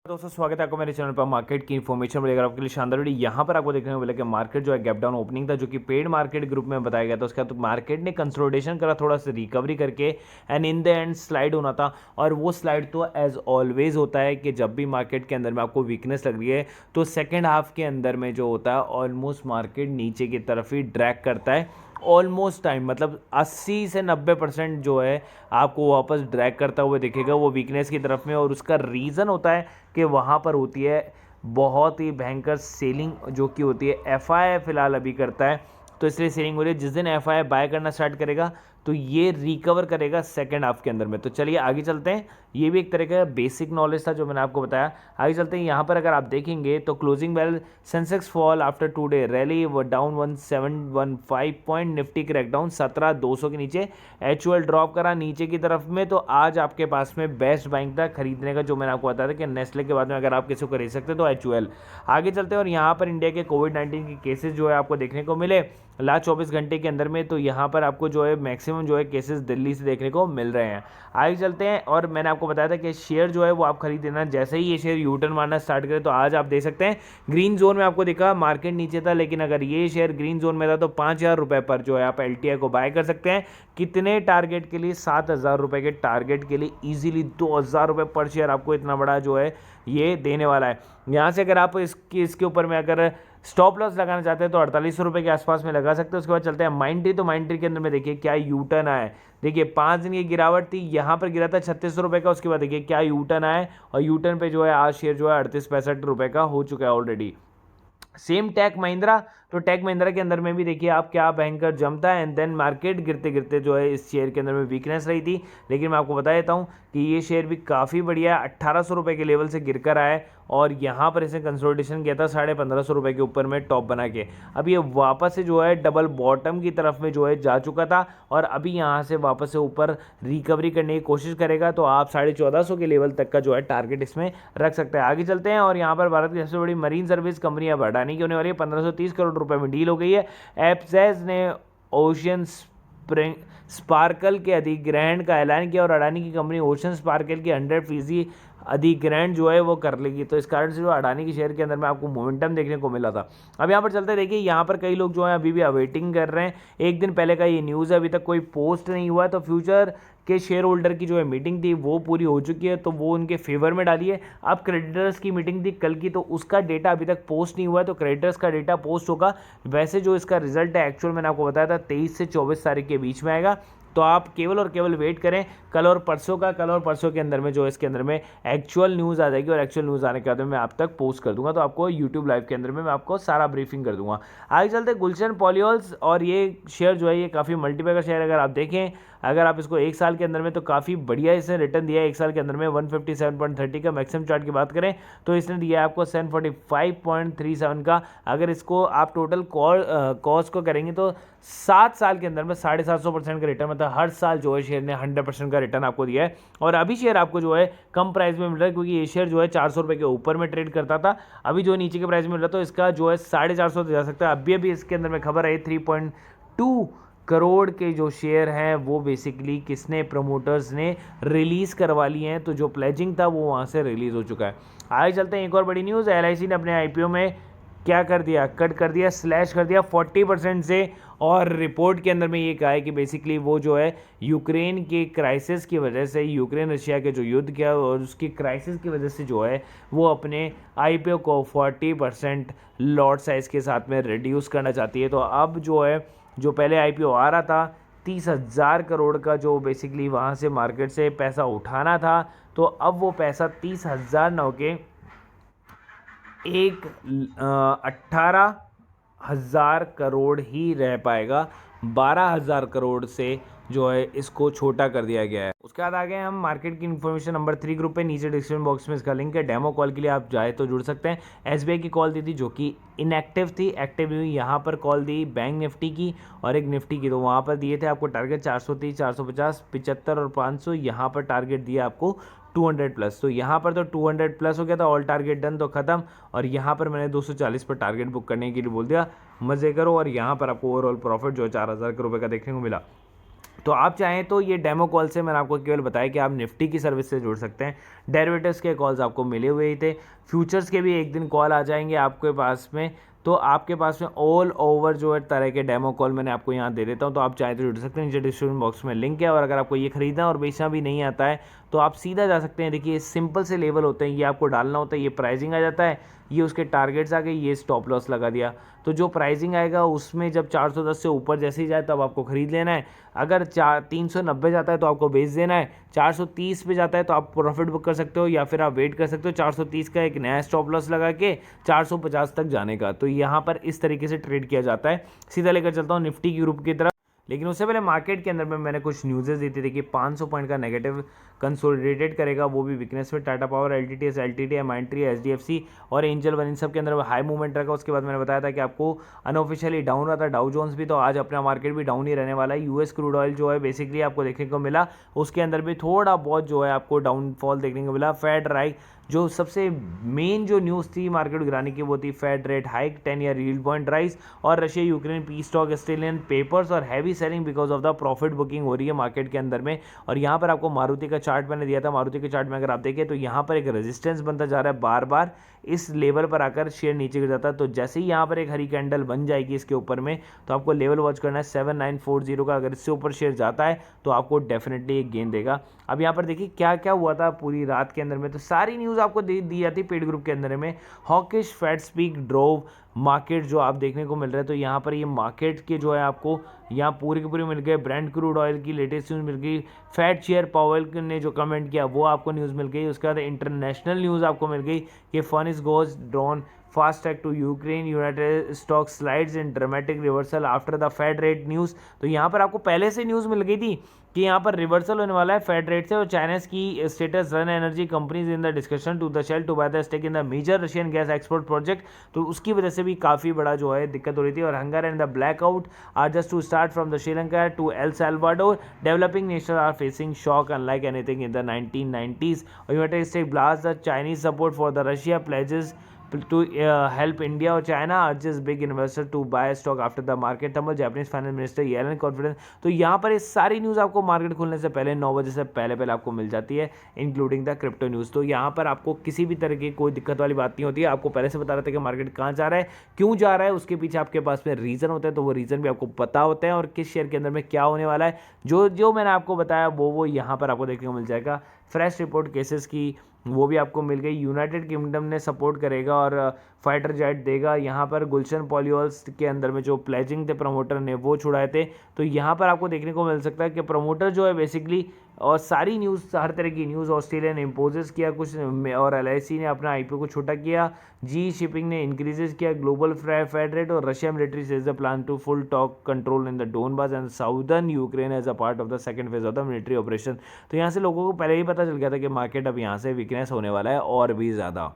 दोस्तों स्वागत है आपको मेरे चैनल पर मार्केट की इन्फॉर्मेशन मिलेगा आपके लिए शानदार वीडियो। यहाँ पर आपको देखने को मिला कि मार्केट जो है गैप डाउन ओपनिंग था जो कि पेड मार्केट ग्रुप में बताया गया था। उसके बाद तो मार्केट ने कंसोलिडेशन करा, थोड़ा सा रिकवरी करके and in the end slide होना था। और वो स्लाइड तो एज ऑलवेज होता है कि जब भी मार्केट के अंदर में आपको वीकनेस लग रही है तो सेकेंड हाफ के अंदर में जो होता है ऑलमोस्ट मार्केट नीचे की तरफ ही ड्रैग करता है। ऑलमोस्ट टाइम मतलब 80 से 90% जो है आपको वापस ड्रैग करता हुआ दिखेगा वो वीकनेस की तरफ में। और उसका रीज़न होता है कि वहाँ पर होती है बहुत ही भयंकर सेलिंग जो कि होती है। एफआई फिलहाल अभी करता है तो इसलिए सेलिंग हो रही है। जिस दिन एफआई बाय करना स्टार्ट करेगा तो ये रिकवर करेगा सेकेंड हाफ के अंदर में। तो चलिए आगे चलते हैं। ये भी एक तरह का बेसिक नॉलेज था जो मैंने आपको बताया। आगे चलते हैं। यहाँ पर अगर आप देखेंगे तो closing bell Sensex fall after two day rally वो down 1715 point, Nifty crack down 17200 के नीचे, एचयूएल ड्रॉप करा नीचे की तरफ में। तो आज आपके पास में बेस्ट बाइंग था खरीदने का जो मैंने आपको बताया था कि नेस्ले के बाद में अगर आप किसी को खरीद सकते तो एचयूएल। आगे चलते हैं और यहाँ पर इंडिया के कोविड-19 के केसेस जो है आपको देखने को मिले लास्ट 24 घंटे के अंदर में। तो यहाँ पर आपको जो है मैक्सिमम जो है केसेस दिल्ली से देखने को मिल रहे हैं। आगे चलते हैं और मैंने आपको बताया था कि शेयर जो है वो आप खरीद लेना जैसे ही ये शेयर यू टर्न मारना स्टार्ट करे। तो आज आप देख सकते हैं ग्रीन जोन में आपको दिखा, मार्केट नीचे था लेकिन अगर ये शेयर ग्रीन जोन में था तो 5000 रुपये पर जो है आप एलटीआई को बाय कर सकते हैं। कितने टारगेट के लिए? 7000 रुपये के टारगेट के लिए ईजिली 2000 रुपये पर शेयर आपको इतना बड़ा जो है ये देने वाला है। यहाँ से अगर आप इसके ऊपर में अगर स्टॉप लॉस लगाना चाहते हैं तो 4800 रुपये के आसपास में लगा सकते हैं। उसके बाद चलते हैं माइंड ट्री। तो माइंड ट्री के अंदर में देखिए क्या यू टर्न आया है। देखिए 5 दिन की गिरावट थी, यहाँ पर गिरा था 3600 रुपये का। उसके बाद देखिए क्या यू टर्न आया है और यू टर्न पे जो है आज शेयर जो है 38-65 रुपये का हो चुका है ऑलरेडी। Same take Mahindra. तो टेक महिंद्रा के अंदर में भी देखिए आप क्या भयंकर जमता है एंड देन मार्केट गिरते गिरते जो है इस शेयर के अंदर में वीकनेस रही थी। लेकिन मैं आपको बता देता हूँ कि ये शेयर भी काफ़ी बढ़िया है, 1800 रुपये के लेवल से गिर कर आया है और यहाँ पर इसे कंसोलिडेशन किया था 1550 रुपये के ऊपर में टॉप बना के। अब ये वापस से जो है डबल बॉटम की तरफ में जो है जा चुका था और अभी यहाँ से वापस से ऊपर रिकवरी करने की कोशिश करेगा। तो आप 1450 के लेवल तक का जो है टारगेट इसमें रख सकते हैं। आगे चलते हैं और यहाँ पर भारत की सबसे बड़ी मरीन सर्विस कंपनी अब अडानी की होने वाली है। 1530 करोड़ रुपए में डील हो गई है। एप्सेस ने ओशियन स्पार्कल के अधिग्रहण का ऐलान किया और अडानी की कंपनी ओशियन स्पार्कल की 100% अधिग्रहण जो है वो कर लेगी। तो इस कारण से जो अडानी के शेयर के अंदर में आपको मोमेंटम देखने को मिला था। अब यहाँ पर चलते देखिए, यहाँ पर कई लोग जो है अभी भी अवेटिंग कर रहे हैं। एक दिन पहले का ये न्यूज़ है, अभी तक कोई पोस्ट नहीं हुआ है। तो फ्यूचर के शेयर होल्डर की जो है मीटिंग थी वो पूरी हो चुकी है तो वो उनके फेवर में डाली है। अब क्रेडिटर्स की मीटिंग थी कल की तो उसका डेटा अभी तक पोस्ट नहीं हुआ है, तो क्रेडिटर्स का डेटा पोस्ट होगा। वैसे जो इसका रिजल्ट है एक्चुअल मैंने आपको बताया था 23 से 24 तारीख के बीच में आएगा। तो आप केवल और केवल वेट करें कल और परसों का। कल और परसों के अंदर में जो इसके अंदर में एक्चुअल न्यूज़ आ जाएगी और एक्चुअल न्यूज़ आने के बाद में मैं आप तक पोस्ट कर दूंगा। तो आपको यूट्यूब लाइव के अंदर में मैं आपको सारा ब्रीफिंग कर दूंगा। आगे चलते गुलशन पॉलियोल्स। और ये शेयर जो है ये काफ़ी मल्टीपल का शेयर, अगर आप देखें अगर आप इसको एक साल के अंदर में तो काफ़ी बढ़िया इसने रिटर्न दिया है। एक साल के अंदर में 157.30 का मैक्सिमम चार्ट की बात करें तो इसने दिया है आपको 745.37 का। अगर इसको आप टोटल कॉस्ट को करेंगे तो 7 साल के अंदर में 750% का रिटर्न, मतलब हर साल जो है शेयर ने 100% का रिटर्न आपको दिया है। और अभी शेयर आपको जो है कम प्राइस में मिल रहा है क्योंकि ये शेयर जो है 400 रुपये के ऊपर में ट्रेड करता था। अभी जो नीचे के प्राइस में मिल रहा था तो इसका जो है 450 जा सकता है। अभी इसके अंदर में खबर है 3.2 करोड़ के जो शेयर हैं वो बेसिकली किसने, प्रमोटर्स ने रिलीज़ करवा लिए हैं। तो जो प्लेजिंग था वो वहाँ से रिलीज़ हो चुका है। आगे चलते हैं। एक और बड़ी न्यूज़, एलआईसी ने अपने आईपीओ में क्या कर दिया, कट कर दिया, स्लैश कर दिया 40% से। और रिपोर्ट के अंदर में ये कहा है कि बेसिकली वो जो है यूक्रेन के क्राइसिस की वजह से, यूक्रेन रशिया के जो युद्ध किया और उसकी क्राइसिस की वजह से जो है वो अपने आईपीओ को 40% लॉट साइज़ के साथ में रिड्यूस करना चाहती है। तो अब जो है जो पहले आईपीओ आ रहा था 30,000 करोड़ का, जो बेसिकली वहाँ से मार्केट से पैसा उठाना था, तो अब वो पैसा 30,000 न होके 18,000 करोड़ ही रह पाएगा। 12,000 करोड़ से जो है इसको छोटा कर दिया गया है। उसके बाद आगे हम मार्केट की इन्फॉर्मेशन नंबर 3 ग्रुप पे, नीचे डिस्क्रिप्शन बॉक्स में इसका लिंक है। डेमो कॉल के लिए आप चाहे तो जुड़ सकते हैं। एसबीआई की कॉल दी थी जो कि इनएक्टिव थी, एक्टिव हुई। यहाँ पर कॉल दी बैंक निफ्टी की और एक निफ्टी की, तो वहाँ पर दिए थे आपको टारगेट 430, 450, 75 और 500। यहाँ पर टारगेट दिया आपको 200 प्लस। तो यहाँ पर तो 200 प्लस हो गया था, ऑल टारगेट डन तो खत्म। और यहाँ पर मैंने 240 पर टारगेट बुक करने के लिए बोल दिया, मज़े करो। और यहाँ पर आपको ओवरऑल प्रॉफिट जो है 4,000 रुपये का देखने को मिला। तो आप चाहें तो ये डेमो कॉल से मैंने आपको केवल बताया कि आप निफ्टी की सर्विस से जुड़ सकते हैं। डेरिवेटिव्स के कॉल्स आपको मिले हुए ही थे, फ्यूचर्स के भी एक दिन कॉल आ जाएंगे आपके पास में। तो आपके पास में ऑल ओवर जो है तरह के डेमो कॉल मैंने आपको यहाँ दे देता हूँ, तो आप चाहें तो जुड़ सकते हैं। नीचे डिस्क्रिप्शन बॉक्स में लिंक है, और अगर आपको ये खरीदना और बेचना भी नहीं आता है तो आप सीधा जा सकते हैं। देखिए सिंपल से लेवल होते हैं, ये आपको डालना होता है, ये प्राइसिंग आ जाता है, ये उसके टारगेट्स आ गए, ये स्टॉप लॉस लगा दिया। तो जो प्राइसिंग आएगा उसमें जब 410 से ऊपर जैसे ही जाए तब आपको खरीद लेना है। अगर 390 जाता है तो आपको बेच देना है। 430 पे जाता है तो आप प्रॉफिट बुक कर सकते हो, या फिर आप वेट कर सकते हो 430 का एक नया स्टॉप लॉस लगा के 450 तक जाने का। तो यहाँ पर इस तरीके से ट्रेड किया जाता है। सीधा लेकर चलता हूँ निफ्टी की ग्रुप की तरफ। लेकिन उससे पहले मार्केट के अंदर में मैंने कुछ न्यूज़ेस दी थी। देखिए 500 पॉइंट का नेगेटिव कंसोलिडेटेड करेगा, वो भी वीकनेस में। Tata power, LTTS, LTT, माइंट्री, HDFC और एंजल वन, इन सब के अंदर हाई मूवमेंट रहेगा। उसके बाद मैंने बताया था कि आपको अनऑफिशियली डाउन रहा था डाउ जोन्स भी, तो आज अपना मार्केट भी डाउन ही रहने वाला है। यूएस क्रूड ऑयल जो है बेसिकली आपको देखने को मिला, उसके अंदर भी थोड़ा बहुत जो है आपको डाउनफॉल देखने को मिला। फेड राइट जो सबसे मेन जो न्यूज़ थी मार्केट गिराने की, वो थी fed rate hike, 10 year yield point rise, और Russia Ukraine peace talk, Australian papers, और heavy selling because of the profit booking हो रही है मार्केट के अंदर में। और यहाँ पर आपको मारुति का चार्ट मैंने दिया था। मारुति के चार्ट में अगर आप देखें तो यहाँ पर एक रेजिस्टेंस बनता जा रहा है, बार बार इस लेवल पर आकर शेयर नीचे गिर जाता है। तो जैसे ही यहाँ पर एक हरी कैंडल बन जाएगी इसके ऊपर में, तो आपको लेवल वॉच करना है 7940 का। अगर इससे ऊपर शेयर जाता है तो आपको डेफिनेटली एक गेन देगा। अब यहाँ पर देखिए क्या क्या हुआ था पूरी रात के अंदर में, तो सारी न्यूज़ आपको दी जाती है पेड ग्रुप के अंदर में। Hawkish Fed speak drove market जो आप देखने को मिल रहा है। तो यहाँ पर ये मार्केट के जो है आपको यहाँ पूरी की पूरी मिल गए। ब्रांड क्रूड ऑयल की लेटेस्ट न्यूज़ मिल गई। फेड चेयर पावेल ने जो कमेंट किया वो आपको न्यूज़ मिल गई। उसके बाद इंटरनेशनल न्यूज़ आपको मिल गई कि furnace goes drone fast track to Ukraine, united stock slides in dramatic reversal after the Fed rate news. तो यहाँ पर आपको पहले से न्यूज़ मिल गई थी कि यहाँ पर रिवर्सल होने वाला है फेड रेट से। और चाइनाज की status run energy companies in the discussion to the Shell to buy the stake in the major Russian gas export project. तो उसकी वजह से भी काफ़ी बड़ा जो है दिक्कत हो रही थी। और hunger and the blackout are just to start from the Sri Lanka to El Salvador, developing nation are facing shock unlike anything in the 1990s। और United State blast the Chinese support for the Russia pledges to help India or China urges big investor to buy stock after the market tumble, Japanese finance minister Yellen confidence। तो यहाँ पर ये सारी news आपको market खुलने से पहले 9 बजे से पहले आपको मिल जाती है, इंक्लूडिंग द क्रिप्टो न्यूज़। तो यहाँ पर आपको किसी भी तरह की कोई दिक्कत वाली बात नहीं होती है। आपको पहले से बता रहे थे कि मार्केट कहाँ जा रहा है, क्यों जा रहा है, उसके पीछे आपके पास में रीज़न होता है। तो वो रीज़न भी आपको पता होता है, और किस शेयर के अंदर में क्या होने वाला है जो मैंने आपको बताया वो यहाँ पर आपको देखने को मिल जाएगा। फ्रेश रिपोर्ट केसेस की वो भी आपको मिल गई। यूनाइटेड किंगडम ने सपोर्ट करेगा और फाइटर जेट देगा। यहाँ पर गुलशन पॉलियोल्स के अंदर में जो प्लेजिंग थे प्रमोटर ने वो छुड़ाए थे। तो यहाँ पर आपको देखने को मिल सकता है कि प्रमोटर जो है बेसिकली, और सारी न्यूज़ हर तरह की न्यूज़, ऑस्ट्रेलिया ने इम्पोजेस किया कुछ, और एलआईसी ने अपना आईपीओ को छोटा किया, जी शिपिंग ने इंक्रीजेस किया ग्लोबल फेड रेट, और Russia military says the plan to full talk control in the Donbas and southern Ukraine as a part of the second phase of the military operation. तो यहाँ से लोगों को पहले ही पता चल गया था कि मार्केट अब यहाँ से वीकनेस होने वाला है और भी ज़्यादा।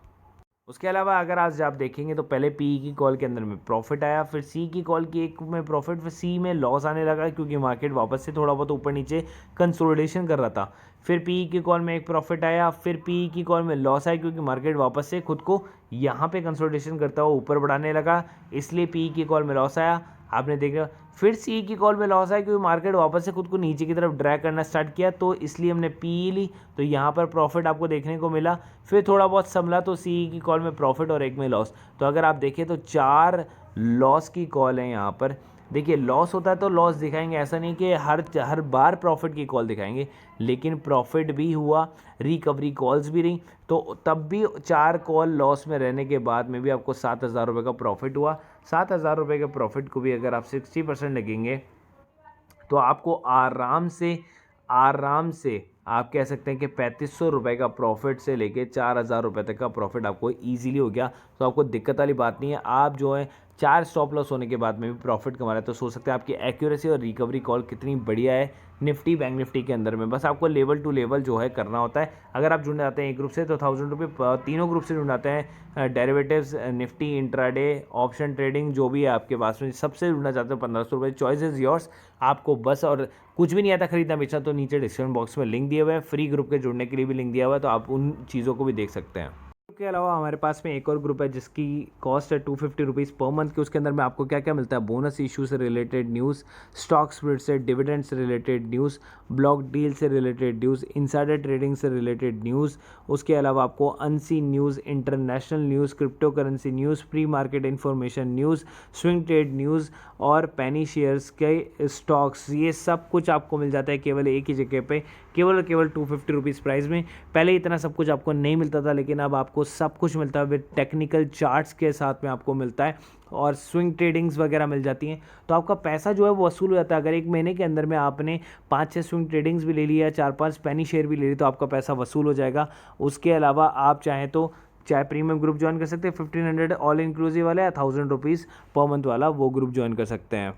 उसके अलावा अगर आज आप देखेंगे तो पहले पी की कॉल के अंदर में प्रॉफिट आया, फिर सी की कॉल की एक में प्रॉफिट, फिर सी में लॉस आने लगा क्योंकि मार्केट वापस से थोड़ा बहुत ऊपर नीचे कंसोलिडेशन कर रहा था। फिर पी की कॉल में एक प्रॉफिट आया, फिर पी की कॉल में लॉस आया क्योंकि मार्केट वापस से खुद को यहाँ पे कंसोलिडेशन करता हुआ ऊपर बढ़ाने लगा, इसलिए पी की कॉल में लॉस आया। आपने देखा फिर सी की कॉल में लॉस आया क्योंकि मार्केट वापस से खुद को नीचे की तरफ ड्रैग करना स्टार्ट किया, तो इसलिए हमने पी ली, तो यहाँ पर प्रॉफिट आपको देखने को मिला। फिर थोड़ा बहुत संभला तो सी की कॉल में प्रॉफिट और एक में लॉस। तो अगर आप देखें तो 4 लॉस की कॉल है यहाँ पर। देखिए लॉस होता है तो लॉस दिखाएंगे, ऐसा नहीं कि हर बार प्रॉफिट की कॉल दिखाएंगे, लेकिन प्रॉफिट भी हुआ, रिकवरी कॉल्स भी रही, तो तब भी 4 कॉल लॉस में रहने के बाद में भी आपको 7,000 रुपये का प्रॉफिट हुआ। 7,000 रुपये के प्रॉफिट को भी अगर आप 60% लगेंगे तो आपको आराम से आप कह सकते हैं कि 3500 रुपये का प्रॉफिट से लेके 4,000 रुपये तक का प्रॉफिट आपको ईजिली हो गया। तो आपको दिक्कत वाली बात नहीं है, आप जो है 4 स्टॉप लॉस होने के बाद में भी प्रॉफिट कमा रहे हैं। तो सोच सकते हैं आपकी एक्यूरेसी और रिकवरी कॉल कितनी बढ़िया है निफ्टी बैंक निफ्टी के अंदर में। बस आपको लेवल टू लेवल जो है करना होता है। अगर आप जुड़ जाते हैं एक ग्रुप से तो 1000 रुपये, तीनों ग्रुप से जुड़ जाते हैं, derivatives, Nifty, intraday, option trading, जो भी है आपके पास में, सबसे जुड़ना चाहते हो 1500 रुपये, चॉइस इज़ योर्स। आपको बस और कुछ भी नहीं आता खरीदना बेचना तो नीचे डिस्क्रिप्शन बॉक्स में लिंक दिए हुए हैं, फ्री ग्रुप के जुड़ने के लिए भी लिंक दिया हुआ है, तो आप उन चीज़ों को भी देख सकते हैं। के अलावा हमारे पास में एक और ग्रुप है जिसकी कॉस्ट है 250 रुपीज़ पर मंथ की। उसके अंदर में आपको क्या क्या मिलता है, बोनस इशू से रिलेटेड न्यूज़, स्टॉक स्प्लिट से, डिविडेंड से रिलेटेड न्यूज़, ब्लॉक डील से रिलेटेड न्यूज़, इनसाइडर ट्रेडिंग से रिलेटेड न्यूज़। उसके अलावा आपको unseen news, international news, crypto currency news, pre market information news, swing trade news और पेनी shares के स्टॉक्स, ये सब कुछ आपको मिल जाता है केवल एक ही जगह पे, केवल 250 रुपीज़ प्राइस में। पहले इतना सब कुछ आपको नहीं मिलता था, लेकिन अब आपको सब कुछ मिलता है विद टेक्निकल चार्ट्स के साथ में आपको मिलता है, और स्विंग ट्रेडिंग्स वगैरह मिल जाती हैं। तो आपका पैसा जो है वो वसूल हो जाता है। अगर एक महीने के अंदर में आपने 5-6 स्विंग ट्रेडिंग्स भी ले लिया, 4-5 पेनी शेयर भी ले ली, तो आपका पैसा वसूल हो जाएगा। उसके अलावा आप चाहें तो चाहे प्रीमियम ग्रुप ज्वाइन कर सकते हैं, 1500 ऑल इंक्लूसिव वाला या 1000 रुपीज़ पर मंथ वाला वो ग्रुप ज्वाइन कर सकते हैं।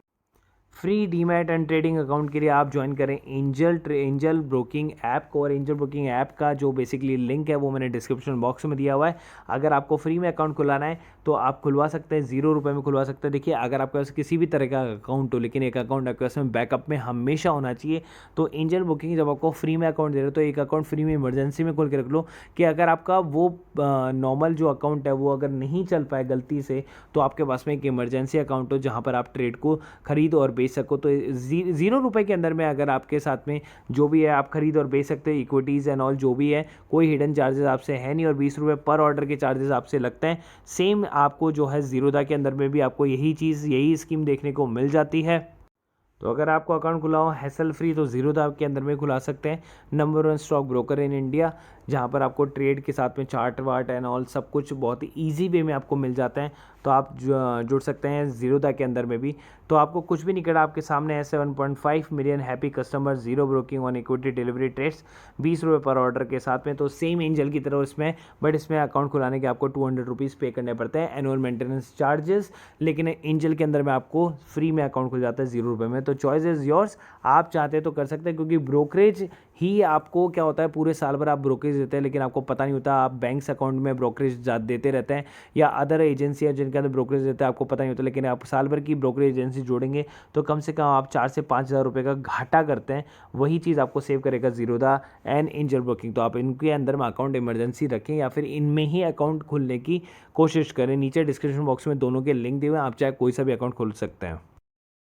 Free demat and trading account के लिए आप ज्वाइन करें एंजल ब्रोकिंग ऐप को, और एंजल ब्रोकिंग ऐप का जो बेसिकली लिंक है वो मैंने डिस्क्रिप्शन बॉक्स में दिया हुआ है। अगर आपको फ्री में अकाउंट खुलाना है तो आप खुलवा सकते हैं, 0 रुपये में खुलवा सकते हैं। देखिए, अगर आपके पास किसी भी तरह का अकाउंट हो, लेकिन एक अकाउंट आपके पास में बैकअप में हमेशा होना चाहिए। तो एंजल ब्रोकिंग जब आपको फ्री में अकाउंट दे रहे हो तो एक अकाउंट फ्री में इमरजेंसी में खोल के रख लो, कि अगर आपका वो नॉर्मल जो अकाउंट है वो अगर नहीं चल पाए गलती से, तो आपके पास में एक इमरजेंसी अकाउंट हो जहाँ पर आप ट्रेड को खरीद और बेच सको। तो 0 रुपये के अंदर में अगर आपके साथ में जो भी है आप खरीद और बेच सकते हैं, इक्विटीज़ एंड ऑल जो भी है, कोई हिडन चार्जेस आपसे है नहीं, और 20 रुपये पर ऑर्डर के चार्जेस आपसे लगते हैं। सेम आपको जो है ज़ीरोधा के अंदर में भी आपको यही स्कीम देखने को मिल जाती है। तो अगर आपको अकाउंट खुला हो हैसल फ्री, तो ज़ीरोधा के अंदर में खुला सकते हैं। Number 1 stock broker in India, जहाँ पर आपको ट्रेड के साथ में चार्ट वार्ट एंड ऑल सब कुछ बहुत ही ईजी वे में आपको मिल जाता है। तो आप जुड़ सकते हैं ज़ीरोधा के अंदर में भी। तो आपको कुछ भी नहीं करना, आपके सामने है 7.5 million happy customer, zero broking on equity delivery trades, 20 रुपये पर ऑर्डर के साथ में। तो सेम एंजल की तरह इसमें, बट इसमें अकाउंट खुलाने के आपको 200 रुपीज़ पे करने पड़ते हैं एनुअल मेंटेनेंस चार्जेस, लेकिन एंजल के अंदर में आपको फ्री में अकाउंट खुल जाता है 0 रुपये में। तो चॉइस इज़ योर्स, आप चाहते तो कर सकते हैं, क्योंकि ब्रोकरेज ही आपको क्या होता है, पूरे साल भर आप ब्रोकरेज देते हैं, लेकिन आपको पता नहीं होता, आप बैंक्स अकाउंट में ब्रोकरेज देते रहते हैं, या अदर एजेंसी जिनके अंदर ब्रोकरेज देते हैं, आपको पता नहीं होता। लेकिन आप साल भर की ब्रोकरेज एजेंसी जोड़ेंगे तो कम से कम आप 4 से 5 हज़ार रुपये का घाटा करते हैं। वही चीज़ आपको सेव करेगा ज़ीरोधा एंड एंजल ब्रोकिंग। तो आप इनके अंदर में अकाउंट इमरजेंसी रखें, या फिर इनमें ही अकाउंट खोलने की कोशिश करें। नीचे डिस्क्रिप्शन बॉक्स में दोनों के लिंक दिए हुए हैं, आप चाहे कोई सा भी अकाउंट खोल सकते हैं।